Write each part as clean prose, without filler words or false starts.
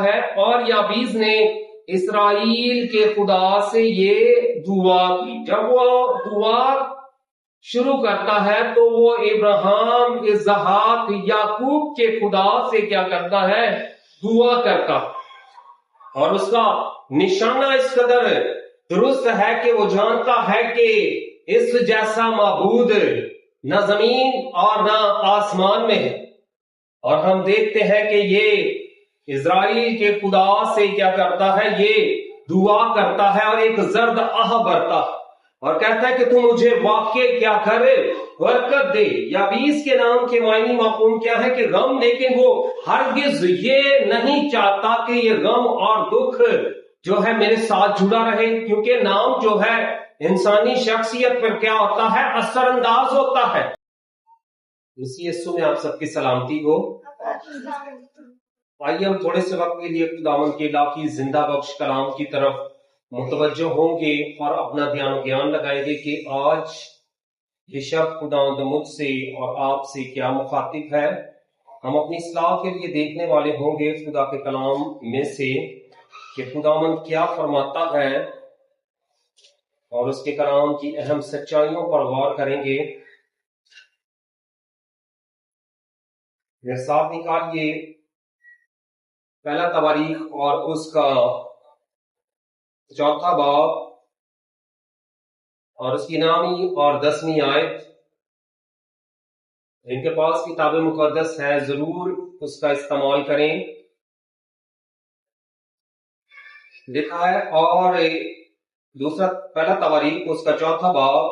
ہے اور یابیز نے اسرائیل کے خدا سے یہ دعا کی. جب وہ دعا شروع کرتا ہے تو وہ ابراہیم، اسحاق، یعقوب کے خدا سے کیا کرتا ہے؟ دعا کرتا. اور اس کا نشانہ اس قدر درست ہے کہ وہ جانتا ہے کہ اس جیسا معبود نہ زمین اور نہ آسمان میں ہے. اور ہم دیکھتے ہیں کہ یہ اسرائیل کے خدا سے کیا کرتا ہے؟ یہ دعا کرتا ہے اور ایک زرد آہ بھرتا ہے اور کہتا ہے کہ تو مجھے واقع کیا کر برکت دے. یابیس کے نام کے معنی مفہوم کیا ہے؟ کہ غم. لیکن وہ ہرگز یہ نہیں چاہتا کہ یہ غم اور دکھ جو ہے میرے ساتھ جڑا رہے، کیونکہ نام جو ہے انسانی شخصیت پر کیا ہوتا ہے؟ اثر انداز ہوتا ہے. اسی حصوں میں آپ سب کی سلامتی ہو. آئیے ہم تھوڑے سے وقت کے لیے خداوند کے الہی زندہ بخش کلام کی طرف متوجہ ہوں گے اور اپنا دھیان و گیان لگائیں گے کہ آج یہ شب خداوند مجھ سے اور آپ سے کیا مخاطب ہے. ہم اپنی اصلاح کے لیے دیکھنے والے ہوں گے خدا کے کلام میں سے کہ خداوند کیا فرماتا ہے اور اس کے کلام کی اہم سچائیوں پر غور کریں گے. ساتھ نکالیے پہلا تواریخ اور اس کا 4 باب اور اس کی 9 اور 10 آیت. ان کے پاس کتاب مقدس ہے، ضرور اس کا استعمال کریں. لکھا ہے اور پہلا تواریخ اس کا 4 باب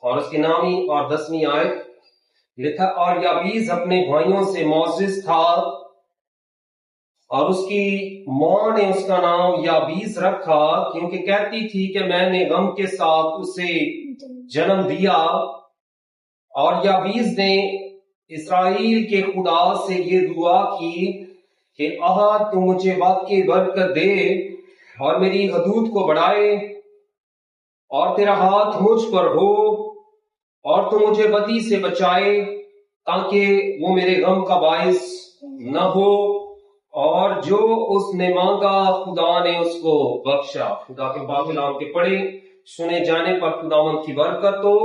اور اس کی 9 اور 10 آیت. لکھا اور یابیز اپنے بھائیوں سے معزز تھا اور اس کی ماں نے اس کا نام یابیز رکھا کیونکہ کہتی تھی کہ میں نے غم کے ساتھ اسے جنم دیا. اور یابیز نے اسرائیل کے خدا سے یہ دعا کی کہ تو مجھے واقعی برکت دے اور میری حدود کو بڑھائے اور تیرا ہاتھ مجھ پر ہو اور تو مجھے بدی سے بچائے تاکہ وہ میرے غم کا باعث نہ ہو. اور جو اس نے مانگا خدا نے اس کو بخشا. خدا کے پاک کلام کے پڑھے سنے جانے پر خداوند کی برکت ہو،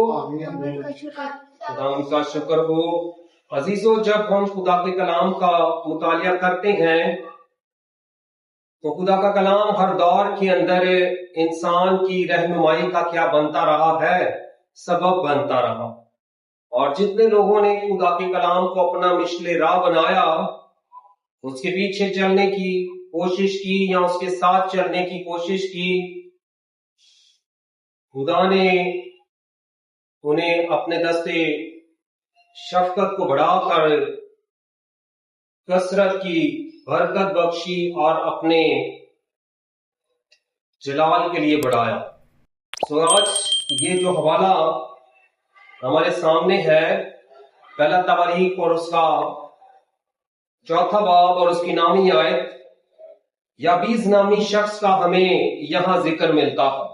خداوند کا شکر ہو. عزیزو، جب ہم خدا کے کلام کا مطالعہ کرتے ہیں تو خدا کا کلام ہر دور کے اندر انسان کی رہنمائی کا کیا بنتا رہا ہے؟ سبب بنتا رہا. اور جتنے لوگوں نے خدا کے کلام کو اپنا مشل راہ بنایا، اس کے پیچھے چلنے کی کوشش کی یا اس کے ساتھ چلنے کی کوشش کی، خدا نے انہیں اپنے دستے شفقت کو بڑھا کر کثرت کی برکت بخشی اور اپنے جلال کے لیے بڑھایا. سو آج یہ جو حوالہ ہمارے سامنے ہے، پہلا تواریخ اور اس کا 4 باب اور اس کی 9 آیت، یابیز نامی شخص کا ہمیں یہاں ذکر ملتا ہے.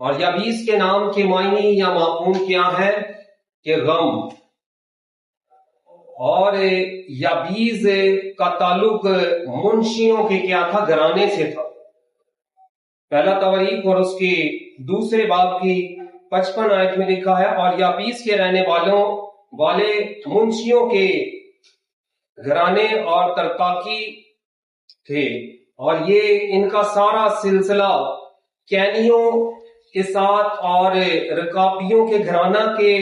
اور یابیز کے نام کے معنی یا مفہوم کیا ہے؟ کہ غم. اور یابیز کا تعلق منشیوں کے کیا تھا؟ گھرانے سے تھا. پہلا تواریخ اور اس کے 2 باب کی 55 آیت میں لکھا ہے اور یابیز کے رہنے والے منشیوں کے گھرانے اور ترکاکی تھے. اور یہ ان کا سارا سلسلہ کینیوں کے ساتھ اور رکابیوں کے گھرانہ کے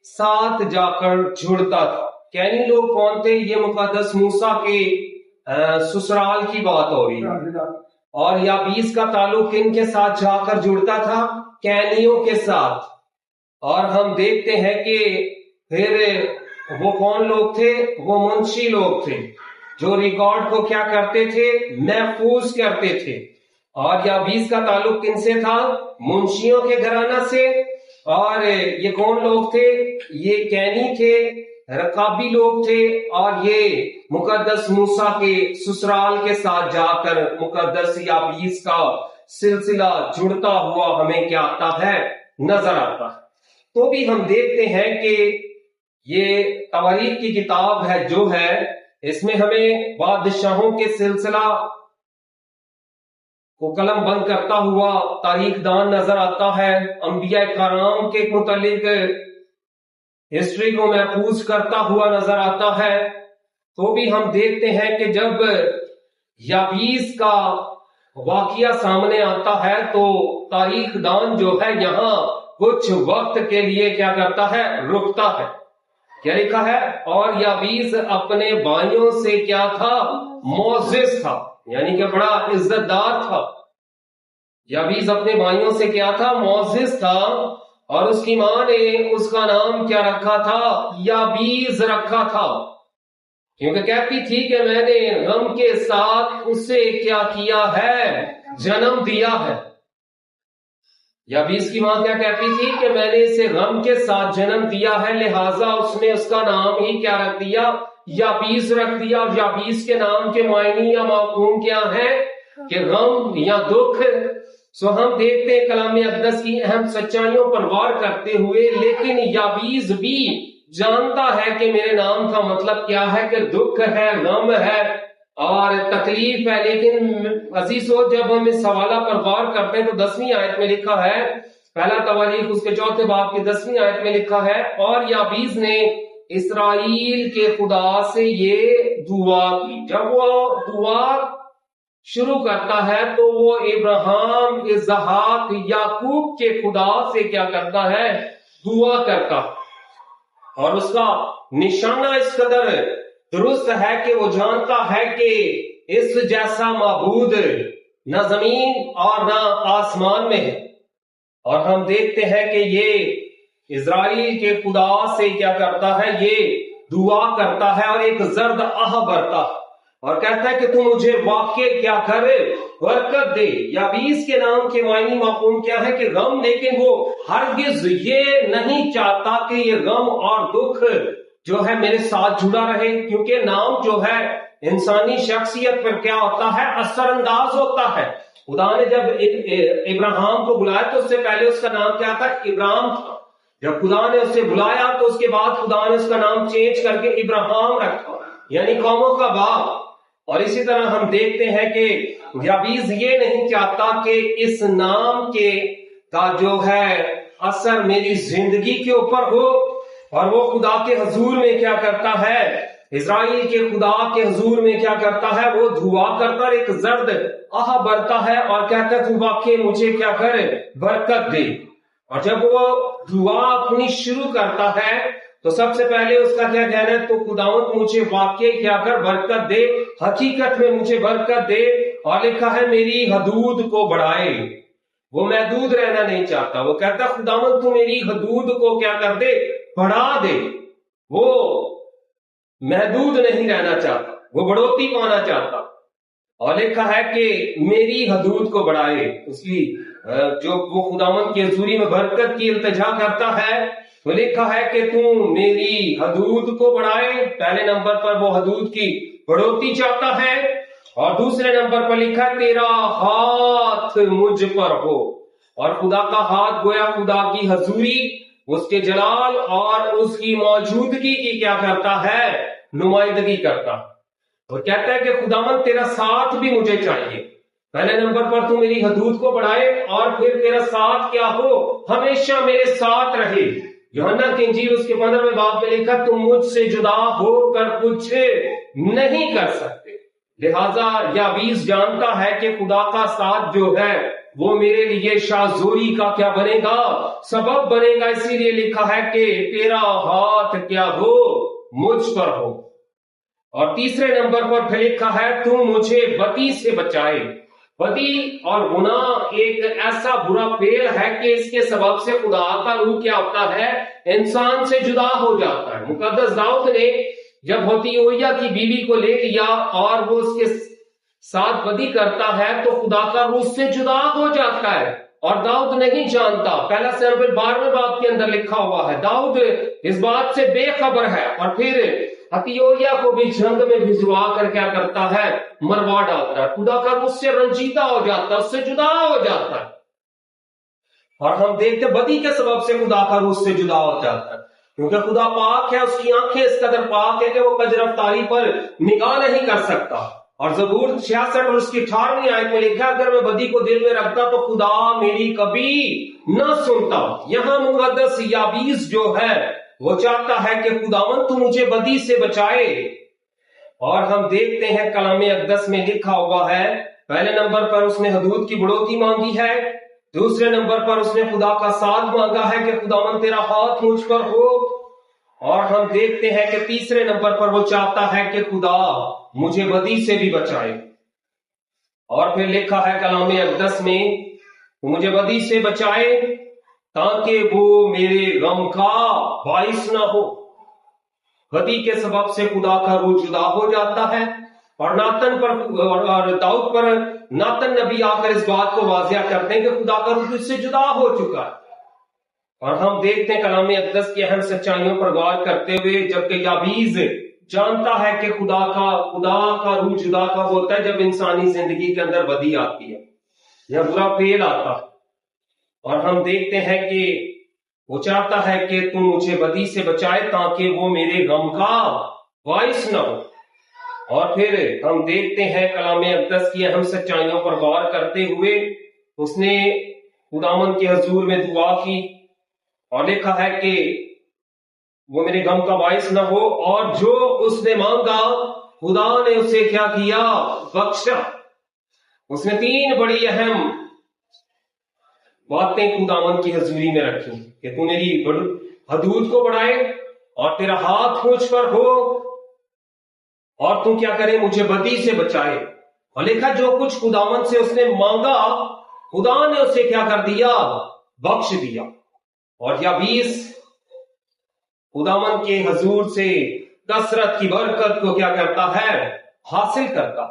ساتھ جا کر جڑتا تھا. کینی لوگ کون تھے؟ یہ مقدس موسیٰ کے سسرال کی بات ہو رہی ہے. اور یابیز کا تعلق کن کے ساتھ جا کر جڑتا تھا؟ کینیوں کے ساتھ. اور ہم دیکھتے ہیں کہ پھر وہ کون لوگ تھے؟ وہ منشی لوگ تھے جو ریکارڈ کو کیا کرتے تھے؟ محفوظ کرتے تھے. اور یابیز کا تعلق کن سے تھا؟ منشیوں کے گھرانہ سے. اور یہ کون لوگ تھے؟ یہ کینی تھے، رکابی لوگ تھے. اور یہ مقدس موسیٰ کے سسرال کے ساتھ جا کر مقدس یابیز کا سلسلہ جڑتا ہوا ہمیں کیا آتا ہے؟ نظر آتا ہے. تو بھی ہم دیکھتے ہیں کہ یہ تواریخ کی کتاب ہے جو ہے اس میں ہمیں بادشاہوں کے سلسلہ کو قلم بند کرتا ہوا تاریخ دان نظر آتا ہے، انبیاء کرام کے متعلق ہسٹری کو محفوظ کرتا ہوا نظر آتا ہے۔ تو بھی ہم دیکھتے ہیں کہ جب یابیس کا واقعہ سامنے آتا ہے تو تاریخ دان جو ہے یہاں کچھ وقت کے لیے کیا کرتا ہے، رکتا ہے۔ کیا لکھا ہے؟ اور یابیس اپنے بھائیوں سے کیا تھا، معزز تھا، یعنی کہ بڑا عزت دار تھا۔ یابیس اپنے بھائیوں سے کیا تھا، معزز تھا، اور اس کی ماں نے اس کا نام کیا رکھا تھا، یابیس رکھا تھا، کیونکہ کہتی تھی کہ میں نے غم کے ساتھ اسے کیا کیا ہے، جنم دیا ہے۔ یابیس کی ماں کیا کہتی تھی کہ میں نے اسے غم کے ساتھ جنم دیا ہے، لہٰذا اس نے اس کا نام ہی کیا رکھ دیا، یابیس رکھ دیا۔ اور یابیس کے نام کے معنی یا مفہوم کیا ہے کہ غم یا دکھ۔ سو ہم دیکھتے ہیں کلام اقدس کی اہم سچائیوں پر غور کرتے ہوئے، لیکن یابیس بھی جانتا ہے کہ میرے نام کا مطلب کیا ہے، کہ دکھ ہے، غم ہے اور تکلیف ہے۔ لیکن عزیزو، جب ہم اس حوالہ پر غور کرتے ہیں تو 10ویں آیت میں لکھا ہے، پہلا تواریخ اس کے 4 باب کی 10ویں آیت میں لکھا ہے، اور یابیس نے اسرائیل کے خدا سے یہ دعا کی۔ جب وہ دعا شروع کرتا ہے تو وہ ابراہیم، اسحاق، یعقوب کے خدا سے کیا کرتا ہے، دعا کرتا، اور اس کا نشانہ اس قدر درست ہے کہ وہ جانتا ہے کہ اس جیسا معبود نہ زمین اور نہ آسمان میں ہے۔ اور ہم دیکھتے ہیں کہ یہ اسرائیل کے خدا سے کیا کرتا ہے، یہ دعا کرتا ہے اور ایک زرد آہ بھرتا ہے اور کہتا ہے کہ تو مجھے واقع کیا کر، برکت دے۔ یابیس کے نام کے معنی مفہوم کیا ہے کہ غم، لیکن وہ ہرگز یہ نہیں چاہتا کہ یہ غم اور دکھ جو ہے میرے ساتھ جڑا رہے، کیونکہ نام جو ہے انسانی شخصیت پر کیا ہوتا ہے، اثر انداز ہوتا ہے۔ خدا نے جب ابراہیم کو بلایا تو اس سے پہلے اس کا نام کیا تھا، ابراہیم تھا۔ جب خدا نے اسے بلایا تو اس کے بعد خدا نے اس کا نام چینج کر کے ابراہیم رکھا، یعنی قوموں کا باپ۔ اور اسی طرح ہم دیکھتے ہیں کہ یابیس یہ نہیں چاہتا کہ اس نام کے کا جو ہے اثر میری زندگی کے اوپر ہو، اور وہ خدا کے حضور میں کیا کرتا ہے، اسرائیل کے خدا کے حضور میں کیا کرتا ہے، وہ دعا کرتا اور ایک زرد آہ بھرتا ہے اور کہتا ہے تو واقعی مجھے کیا کر، برکت دے۔ اور جب وہ دعا اپنی شروع کرتا ہے تو سب سے پہلے اس کا کیا کہنا ہے، تو خداوند مجھے واقعی کیا کر، برکت دے، حقیقت میں مجھے برکت دے۔ اور لکھا ہے میری حدود کو بڑھائے۔ وہ محدود رہنا نہیں چاہتا، وہ کہتا ہے خداوند تو میری حدود کو کیا کر دے، بڑھا دے۔ وہ محدود نہیں رہنا چاہتا، وہ بڑھوتی پانا چاہتا۔ اور لکھا ہے کہ میری حدود کو بڑھائے، اس کی جو وہ خداوند کی حضوری میں برکت کی التجا کرتا ہے، تو لکھا ہے کہ تم میری حدود کو بڑھائے۔ پہلے نمبر پر وہ حدود کی بڑھوتی چاہتا ہے، اور دوسرے نمبر پر لکھا ہے تیرا ہاتھ مجھ پر ہو۔ اور خدا کا ہاتھ گویا خدا کی حضوری، اس کے جلال اور اس کی موجودگی کی کیا کرتا ہے، نمائندگی کرتا، اور کہتا ہے کہ خداوند تیرا ساتھ بھی مجھے چاہیے۔ پہلے نمبر پر تو میری حدود کو بڑھائے، اور پھر تیرا ساتھ کیا ہو، ہمیشہ میرے ساتھ رہے۔ یوحنا کی انجیل اس کے 15ویں باب میں لکھا تم مجھ سے جدا ہو کر کچھ نہیں کر سکتے۔ لہذا یابیس جانتا ہے کہ خدا کا ساتھ جو ہے وہ میرے لیے شاذوری کا کیا بنے گا، سبب بنے گا۔ اسی لیے لکھا ہے کہ تیرا ہاتھ کیا ہو، مجھ پر ہو۔ اور تیسرے نمبر پر پھر لکھا ہے تو مجھے بدی سے بچائے۔ بدی اور گناہ ایک ایسا برا فعل ہے کہ اس کے سبب سے خدا کا روح کیا ہوتا ہے، انسان سے جدا ہو جاتا ہے۔ مقدس داؤد نے جب ہوتیویا کی بیوی کو لے لیا اور وہ اس کے ساتھ بدی کرتا ہے تو خدا کا روح سے جدا ہو جاتا ہے، اور داؤد نہیں جانتا۔ پہلا سموئیل 12ویں باب کے اندر لکھا ہوا ہے داؤد اس بات سے بے خبر ہے، اور پھر ہتیولیا کو بھی جنگ میں بھجوا کر کیا کرتا ہے، مروا ڈالتا ہے۔ خدا کا روح سے رنجیدہ ہو جاتا ہے، اس سے جدا ہو جاتا ہے۔ اور ہم دیکھتے بدی کے سبب سے خدا کا روح سے جدا ہو جاتا ہے۔ کیونکہ خدا پاک ہے، اس کی آنکھیں اس قدر پاک ہے کہ وہ کج رفتاری پر نگاہ نہیں کر سکتا. اور زبور 66 اور اس کی 18ویں آیت میں لکھا اگر میں بدی کو دل میں رکھتا تو خدا میری کبھی نہ سنتا. یہاں مقدس یابیس جو ہے وہ چاہتا ہے کہ خداوند تو مجھے بدی سے بچائے. اور ہم دیکھتے ہیں کلام اقدس میں لکھا ہوا ہے پہلے نمبر پر اس نے حدود کی بڑھوتی مانگی ہے، دوسرے نمبر پر اس نے خدا کا ساتھ مانگا ہے کہ خداوند تیرا ہاتھ مجھ پر ہو، اور ہم دیکھتے ہیں کہ تیسرے نمبر پر وہ چاہتا ہے کہ خدا مجھے بدی سے بھی بچائے. اور پھر لکھا ہے کلام اقدس میں مجھے بدی سے بچائے تاکہ وہ میرے غم کا باعث نہ ہو. بدی کے سبب سے خدا کا روح جدا ہو جاتا ہے، اور ناتن پر اور داؤد پر ناتن نبی آ کر اس بات کو واضح کرتے ہیں کہ خدا کا روح اس سے جدا ہو چکا ہے. اور ہم دیکھتے ہیں کلام اقدس کی اہم سچائیوں پر غور کرتے ہوئے جبکہ یابیز جانتا ہے کہ خدا کا روح جدا کب ہوتا ہے جب انسانی زندگی کے اندر بدی آتی ہے یا برا فعل آتا ہے. اور ہم دیکھتے ہیں کہ وہ چاہتا ہے کہ تم مجھے بدی سے بچائے تاکہ وہ میرے غم کا باعث نہ ہو. اور پھر ہم دیکھتے ہیں کلام اقدس کی اہم سچائیوں پر غور کرتے ہوئے اس نے خداوند کے حضور میں دعا کی اور لکھا ہے کہ وہ میرے غم کا باعث نہ ہو، اور جو اس نے مانگا خدا نے اسے کیا کیا؟ بخشا. اس نے 3 بڑی اہم باتیں خداوند کی حضوری میں رکھی کہ تو میری حدود کو بڑھائے اور تیرا ہاتھ مجھ پر ہو، اور تو کیا کرے؟ مجھے بدی سے بچائے. اور لکھا جو کچھ خداوند سے اس نے مانگا خدا نے اسے کیا کر دیا؟ بخش دیا. اور یابیس خداوند کے حضور سے کثرت کی برکت کو کیا کرتا ہے؟ حاصل کرتا.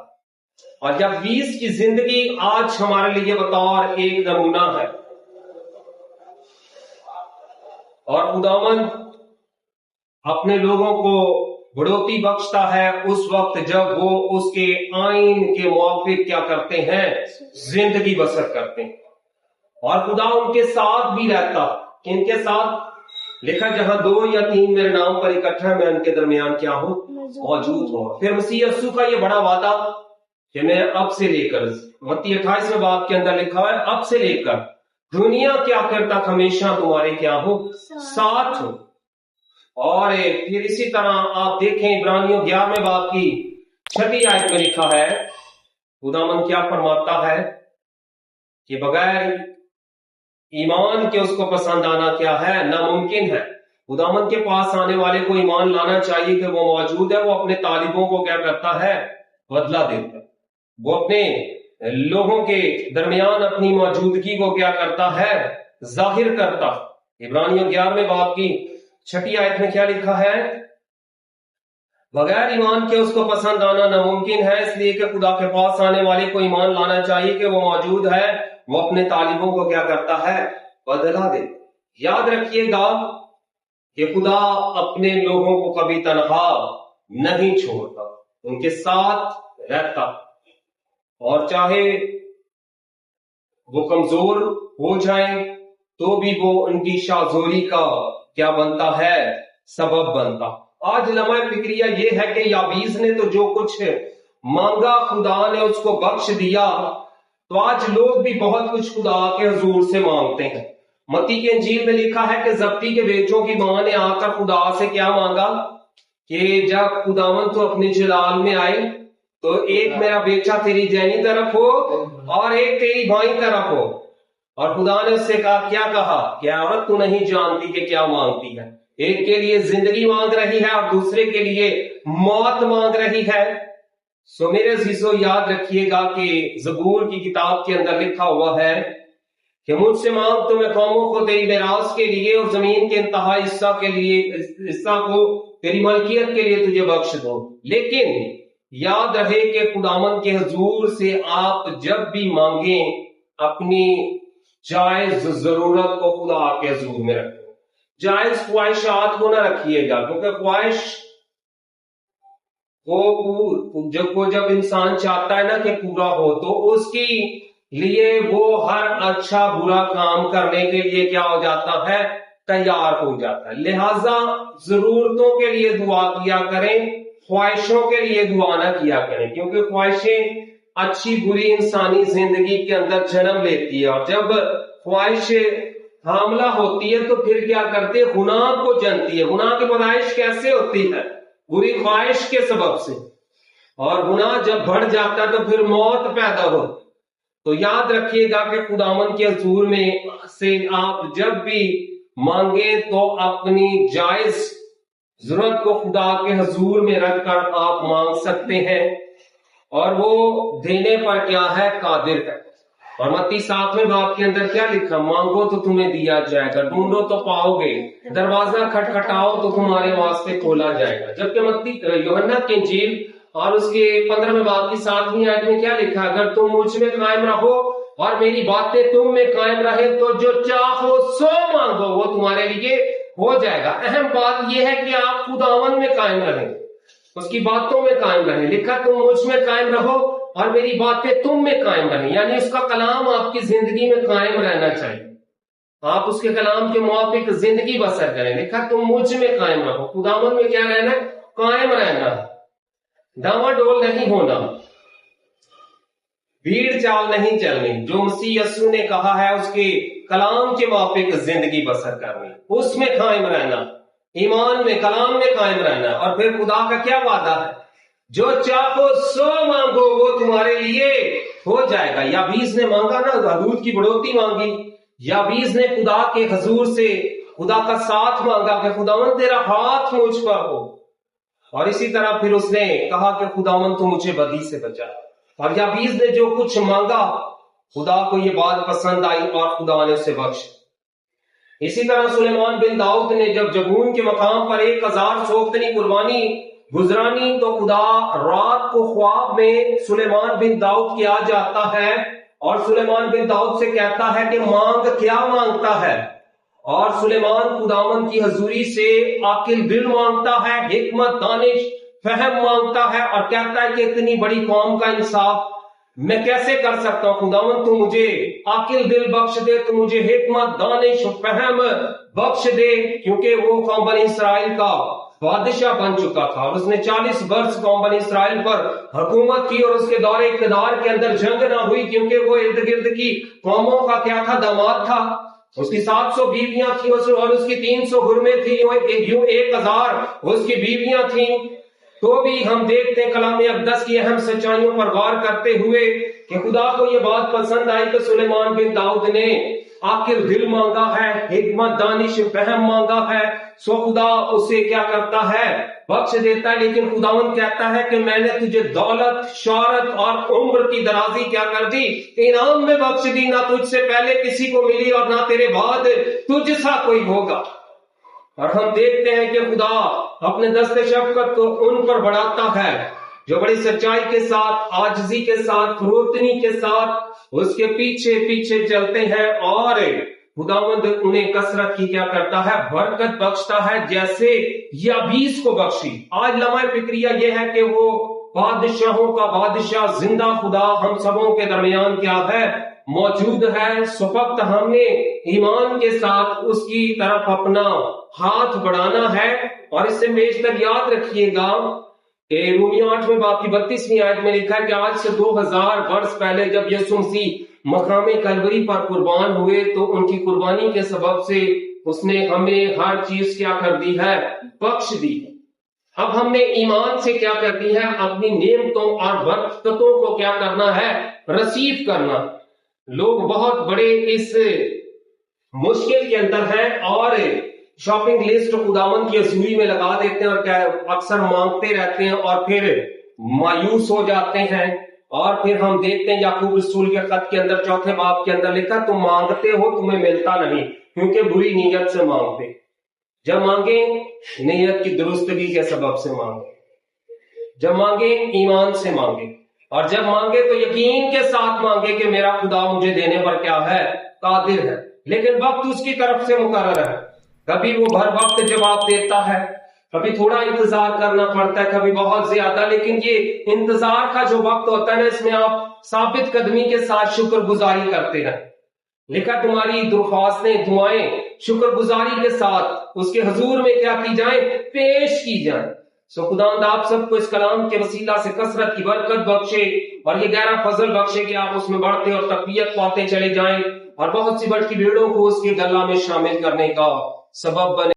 اور یابیس کی زندگی آج ہمارے لیے بطور ایک نمونہ ہے. اور خداوند اپنے لوگوں کو بڑھوتی بخشتا ہے اس وقت جب وہ اس کے آئین کے موافق کیا کرتے ہیں؟ زندگی بسر کرتے ہیں. اور خدا ان کے ساتھ بھی رہتا. ان کے ساتھ لکھا جہاں 2 یا 3 میرے نام پر اکٹھا ہے میں ان کے درمیان کیا ہوں؟ موجود ہوں. پھر مسیح یسوع کا یہ بڑا وعدہ کہ میں اب سے لے کر متی 28 باب کے اندر لکھا ہے اب سے لے کر دنیا کے آخر تک ہمیشہ تمہارے کیا ہوں؟ ساتھ ہوں. اور پھر اسی طرح آپ دیکھیں عبرانیوں 11 باب کی 6 آیت میں لکھا ہے خداوند کیا فرماتا ہے کہ بغیر ایمان کے اس کو پسند آنا کیا ہے؟ ناممکن ہے. خداوند کے پاس آنے والے کو ایمان لانا چاہیے کہ وہ موجود ہے. وہ اپنے طالبوں کو کیا کرتا ہے؟ بدلہ دیتا ہے. وہ اپنے لوگوں کے درمیان اپنی موجودگی کو کیا کرتا ہے؟ ظاہر کرتا. عبرانیوں 11 باب کی 6 آیت میں کیا لکھا ہے؟ بغیر ایمان کے اس کو پسند آنا ناممکن ہے، اس لیے کہ خدا کے پاس آنے والے کو ایمان لانا چاہیے کہ وہ موجود ہے. وہ اپنے طالبوں کو کیا کرتا ہے؟ بدلہ دے. یاد رکھیے گا کہ خدا اپنے لوگوں کو کبھی تنہا نہیں چھوڑتا، ان کے ساتھ رہتا. اور چاہے وہ کمزور ہو جائیں تو بھی وہ ان کی شاذوری کا کیا بنتا ہے؟ سبب بنتا. آج لمحہ فکریہ یہ ہے کہ یابیس نے تو جو کچھ مانگا خدا نے اس کو بخش دیا. تو آج لوگ بھی بہت کچھ خدا کے حضور سے مانگتے ہیں. متی کے انجیل میں لکھا ہے کہ زبدی کے بیٹوں کی ماں نے آ کر خدا سے کیا مانگا کہ جب خداوند تو اپنے جلال میں آئے تو ایک میرا بیٹا تیری دائنی طرف ہو اور ایک تیری بائیں طرف ہو. اور خدا نے اس سے کیا کہا کہ عورت تو نہیں جانتی کہ کیا مانگتی ہے. ایک کے لیے زندگی مانگ رہی ہے اور دوسرے کے لیے موت مانگ رہی ہے. سو میرے عزیزو یاد رکھیے گا کہ زبور کی کتاب کے اندر لکھا ہوا ہے کہ مجھ سے مانگ تو میں قوموں کو تیری میراث کے لیے اور زمین کے انتہائی حصہ کو تیری ملکیت کے لیے تجھے بخش دوں. لیکن یاد رہے کہ خداوند کے حضور سے آپ جب بھی مانگیں اپنی جائز ضرورت کو خدا کے حضور میں رکھیں. جائز خواہشات کو نہ رکھیے گا، کیونکہ خواہش جب انسان چاہتا ہے نا کہ پورا ہو تو اس کی لیے وہ ہر اچھا برا کام کرنے کے لیے کیا ہو جاتا ہے؟ تیار ہو جاتا ہے. لہذا ضرورتوں کے لیے دعا کیا کریں, خواہشوں کے لیے دعا نہ کیا کریں, کیونکہ خواہشیں اچھی بری انسانی زندگی کے اندر جنم لیتی ہے, اور جب خواہش حاملہ ہوتی ہے تو پھر کیا کرتے ہیں, گناہ کو جنتی ہے. گناہ کی پیدائش کیسے ہوتی ہے؟ بری خواہش کے سبب سے, اور گناہ جب بڑھ جاتا ہے تو پھر موت پیدا ہوتی. تو یاد رکھیے گا کہ خداوند کے حضور میں سے آپ جب بھی مانگیں تو اپنی جائز ضرورت کو خدا کے حضور میں رکھ کر آپ مانگ سکتے ہیں, اور وہ دینے پر کیا ہے, قادر ہے. اور متی 7ویں باب کے اندر کیا لکھا, مانگو تو تمہیں دیا جائے گا, ڈھونڈو تو پاؤ گے, دروازہ کھٹکھٹاؤ تو تمہارے واسطے کھولا جائے گا. جبکہ متی یوحنا کی انجیل اور اس کے 15ویں باب کی 7ویں آیت میں کیا لکھا, اگر تم مجھ میں قائم رہو اور میری باتیں تم میں قائم رہے تو جو چاہو سو مانگو وہ تمہارے لیے ہو جائے گا. اہم بات یہ ہے کہ آپ خداوند میں قائم رہیں, اس کی باتوں میں قائم رہیں. لکھا تم مجھ میں قائم رہو اور میری باتیں تم میں قائم رہیں, یعنی اس کا کلام آپ کی زندگی میں قائم رہنا چاہیے, آپ اس کے کلام کے موافق زندگی بسر کریں. لکھا تم مجھ میں قائم رہو, خداوند میں کیا رہنا ہے, قائم رہنا, ڈاواں ڈول نہیں ہونا, بھیڑ چال نہیں چلنی. جو مسیح یسوع نے کہا ہے اس کے کلام کے موافق زندگی بسر کرنی, اس میں قائم رہنا, ایمان میں, کلام میں قائم رہنا. اور پھر خدا کا کیا وعدہ ہے, جو چاہو سو مانگو وہ تمہارے لیے ہو جائے گا. یابیس نے مانگا نا, حدود کی بڑھوتی مانگی. یابیس نے خدا کے حضور سے خدا کا ساتھ مانگا کہ خداوند تیرا ہاتھ مجھ پر ہو, اور اسی طرح پھر اس نے کہا کہ خداوند تو مجھے بدی سے بچا. اور یابیس نے جو کچھ مانگا خدا کو یہ بات پسند آئی اور خدا نے اسے بخش. اسی طرح سلیمان بن داؤد نے جب جبون کے مقام پر 1000 سوختنی قربانی گزرانی تو خدا رات کو خواب میں سلیمان بن داؤد کے آ جاتا ہے اور سلیمان بن داؤد سے کہتا ہے کہ مانگ کیا مانگتا ہے. اور سلیمان خداوند کی حضوری سے عاقل دل مانگتا ہے, حکمت, دانش, فہم مانگتا ہے, اور کہتا ہے کہ اتنی بڑی قوم کا انصاف میں کیسے کر سکتا ہوں, خداوند تو مجھے عاقل دل بخش دے, تو مجھے حکمت, دانش, فہم بخش دے. کیونکہ وہ قوم بنی اسرائیل کا بادشاہ بن چکا تھا, اور اس نے 40 برس قوم بنی اسرائیل پر حکومت کی, اور اس کے دور اقتدار کے اندر جنگ نہ ہوئی, کیونکہ وہ ارد گرد کی قوموں کا کیا تھا, داماد تھا. اس کی 700 بیویاں تھیں اور اس کی 300 غرمیں تھیں, یوں 1000 اس کی بیویاں تھیں. تو بھی ہم دیکھتے ہیں کلام اقدس کی اہم سچائیوں پر غور کرتے ہوئے کہ خدا کو یہ بات پسند آئی کہ سلیمان بن داؤد نے عاقل دل مانگا ہے, حکمت, دانش, فہم مانگا ہے, سو خدا اسے کیا کرتا ہے, بخش دیتا ہے. لیکن خداوند کہتا ہے کہ میں نے تجھے دولت, شہرت اور عمر کی درازی کیا کر دی, انعام میں بخش دی, نہ تجھ سے پہلے کسی کو ملی اور نہ تیرے بعد تجھ سا کوئی ہوگا. اور ہم دیکھتے ہیں کہ خدا اپنے دست شفقت کو ان پر بڑھاتا ہے جو بڑی سچائی کے ساتھ, عاجزی کے ساتھ, فروتنی کے ساتھ اس کے پیچھے پیچھے چلتے ہیں, اور خداوند انہیں کثرت کی کیا کرتا ہے, برکت بخشتا ہے, جیسے یابیس کو بخشی. آج لمحہ فکریہ یہ ہے کہ وہ بادشاہوں کا بادشاہ زندہ خدا ہم سبوں کے درمیان کیا ہے, موجود ہے. سو وقت ہم نے ایمان کے ساتھ اس کی طرف اپنا ہاتھ بڑھانا ہے. اور اس سے بیشتر یاد رکھیے گا کہ رومیہ 8ویں باب کی 32ویں آیت میں لکھا ہے کہ آج سے 2000 برس پہلے جب یسوع مسیح مقام کلوری پر قربان ہوئے تو ان کی قربانی کے سبب سے اس نے ہمیں ہر چیز کیا کر دی ہے, بخش دی. اب ہم نے ایمان سے کیا کرنی ہے, اپنی نعمتوں اور برکتوں کو کیا کرنا ہے, رسیو کرنا. لوگ بہت بڑے اس مشکل کے اندر ہیں اور شاپنگ لسٹ خداوند کی حضوری میں لگا دیتے ہیں, اور کیا اکثر مانگتے رہتے ہیں اور پھر مایوس ہو جاتے ہیں. اور پھر ہم دیکھتے ہیں یعقوب رسول کے خط کے اندر 4 باب کے اندر لکھا, تم مانگتے ہو تمہیں ملتا نہیں کیونکہ بری نیت سے مانگتے. جب مانگیں نیت کی درستگی کے سبب سے مانگیں, جب مانگیں ایمان سے مانگیں, اور جب مانگے تو یقین کے ساتھ مانگے کہ میرا خدا مجھے دینے پر کیا ہے, قادر ہے. لیکن وقت اس کی طرف سے مقرر ہے, کبھی وہ بھر وقت جواب دیتا ہے, کبھی تھوڑا انتظار کرنا پڑتا ہے, کبھی بہت زیادہ. لیکن یہ انتظار کا جو وقت ہوتا ہے نا, اس میں آپ ثابت قدمی کے ساتھ شکر گزاری کرتے رہیں. لکھا تمہاری درخواستیں, دعائیں شکر گزاری کے ساتھ اس کے حضور میں کیا کی جائیں؟ پیش کی جائیں۔ سو خداوند آپ سب کو اس کلام کے وسیلہ سے کثرت کی برکت بخشے اور یہ گہرا فضل بخشے کہ آپ اس میں بڑھتے اور تقویت پاتے چلے جائیں اور بہت سی بڑھ کی بھیڑوں کو اس کے گلہ میں شامل کرنے کا سبب بنے۔